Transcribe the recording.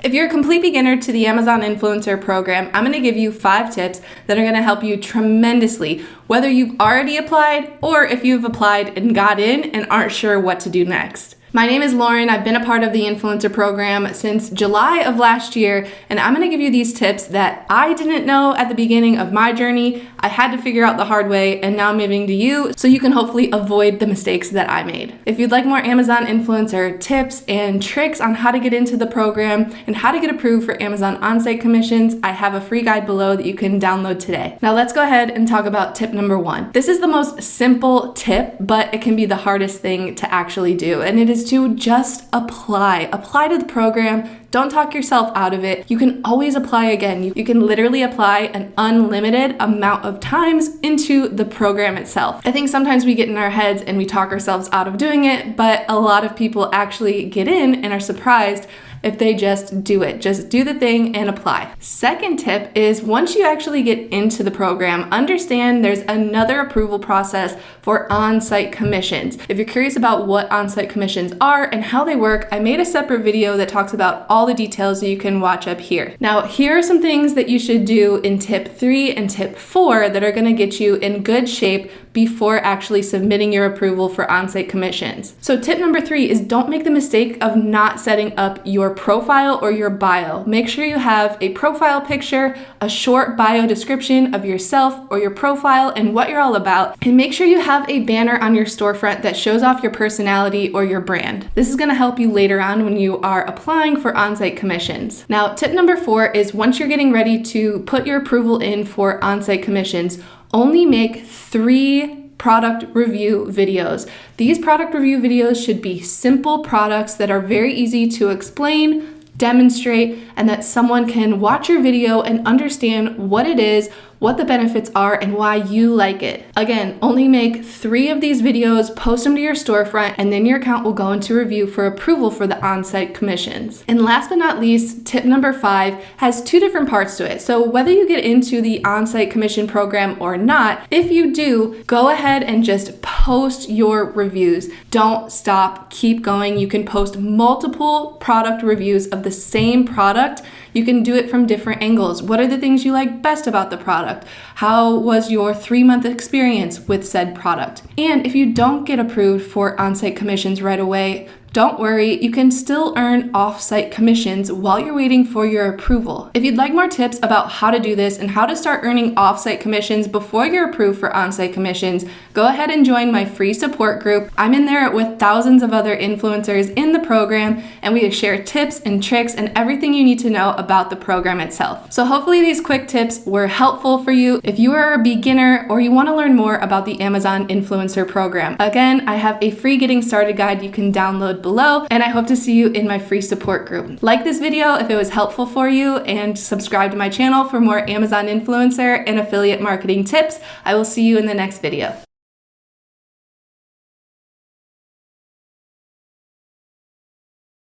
If you're a complete beginner to the Amazon Influencer Program, I'm gonna give you 5 tips that are gonna help you tremendously, whether you've already applied or if you've applied and got in and aren't sure what to do next. My name is Lauren. I've been a part of the Influencer Program since July of last year, and I'm gonna give you these tips that I didn't know at the beginning of my journey. I had to figure out the hard way, and now I'm giving to you so you can hopefully avoid the mistakes that I made. If you'd like more Amazon Influencer tips and tricks on how to get into the program and how to get approved for Amazon Onsite commissions, I have a free guide below that you can download today. Now let's go ahead and talk about tip number 1. This is the most simple tip, but it can be the hardest thing to actually do, and it is to just apply. Apply to the program. Don't talk yourself out of it. You can always apply again. You can literally apply an unlimited amount of times into the program itself. I think sometimes we get in our heads and we talk ourselves out of doing it, but a lot of people actually get in and are surprised if they just do it. Just do the thing and apply. Second tip is once you actually get into the program, understand there's another approval process for on-site commissions. If you're curious about what on-site commissions are and how they work, I made a separate video that talks about all the details that you can watch up here. Now, here are some things that you should do in tip 3 and tip 4 that are gonna get you in good shape before actually submitting your approval for on-site commissions. So tip number 3 is don't make the mistake of not setting up your profile or your bio. Make sure you have a profile picture, a short bio description of yourself or your profile and what you're all about, and make sure you have a banner on your storefront that shows off your personality or your brand. This is gonna help you later on when you are applying for on-site commissions. Now, tip number 4 is once you're getting ready to put your approval in for on-site commissions, only make 3 product review videos. These product review videos should be simple products that are very easy to explain, demonstrate, and that someone can watch your video and understand what it is, what the benefits are, and why you like it. Again, only make 3 of these videos, post them to your storefront, and then your account will go into review for approval for the on-site commissions. And last but not least, tip number 5 has 2 different parts to it. So whether you get into the on-site commission program or not, if you do, go ahead and just post your reviews. Don't stop, keep going. You can post multiple product reviews of the same product. You can do it from different angles. What are the things you like best about the product? How was your 3-month experience with said product? And if you don't get approved for on-site commissions right away, don't worry, you can still earn off-site commissions while you're waiting for your approval. If you'd like more tips about how to do this and how to start earning off-site commissions before you're approved for on-site commissions, go ahead and join my free support group. I'm in there with thousands of other influencers in the program, and we share tips and tricks and everything you need to know about the program itself. So hopefully these quick tips were helpful for you if you are a beginner or you want to learn more about the Amazon Influencer Program. Again, I have a free getting started guide you can download below, and I hope to see you in my free support group. Like this video if it was helpful for you, and subscribe to my channel for more Amazon influencer and affiliate marketing tips. I will see you in the next video.